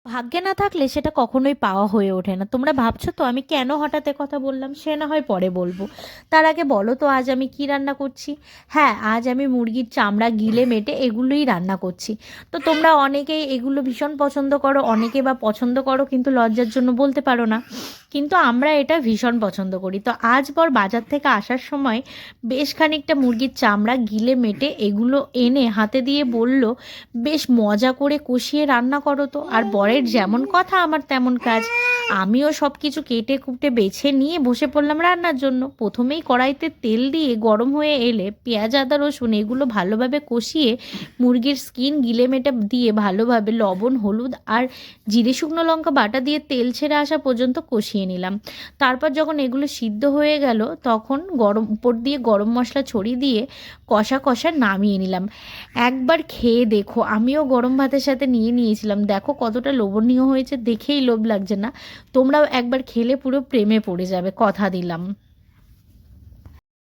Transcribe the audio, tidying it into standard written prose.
ভাগ্যে না থাকলে সেটা কখনোই পাওয়া হয়ে ওঠে না। তোমরা ভাবছো তো আমি কেন হঠাৎ কথা বললাম, সে না হয় পরে বলবো। তার আগে বলো তো আজ আমি কি রান্না করছি। হ্যাঁ, আজ আমি মুরগির চামড়া গিলে মেটে এগুলোই রান্না করছি। তো তোমরা অনেকেই এগুলো ভীষণ পছন্দ করো, অনেকে বা পছন্দ করো কিন্তু লজ্জার জন্য বলতে পারো না, কিন্তু আমরা এটা ভীষণ পছন্দ করি। তো আজ বর বাজার থেকে আসার সময় বেশ খানিকটা মুরগির চামড়া গিলে মেটে এগুলো এনে হাতে দিয়ে বলল, বেশ মজা করে কষিয়ে রান্না করো তো। আর বরের যেমন কথা আমার তেমন কাজ। আমিও সব কিছু কেটে কুটে বেছে নিয়ে বসে পড়লাম রান্নার জন্য। প্রথমেই কড়াইতে তেল দিয়ে গরম হয়ে এলে পেঁয়াজ আদা রসুন এগুলো ভালোভাবে কষিয়ে মুরগির স্কিন গিলে মেটে দিয়ে ভালোভাবে লবণ হলুদ আর জিরে শুকনো লঙ্কা বাটা দিয়ে তেল ছেড়ে আসা পর্যন্ত কষিয়ে নিলাম। তারপর যখন এগুলো সিদ্ধ হয়ে গেল তখন উপর দিয়ে গরম মশলা ছড়িয়ে দিয়ে কষা কষা নামিয়ে নিলাম। একবার খেয়ে দেখো, আমিও গরম ভাতের সাথে নিয়ে নিয়েছিলাম, দেখো কতটা লোভনীয় হয়েছে, দেখেই লোভ লাগছে না? তোমরাও একবার খেলে পুরো প্রেমে পড়ে যাবে, কথা দিলাম।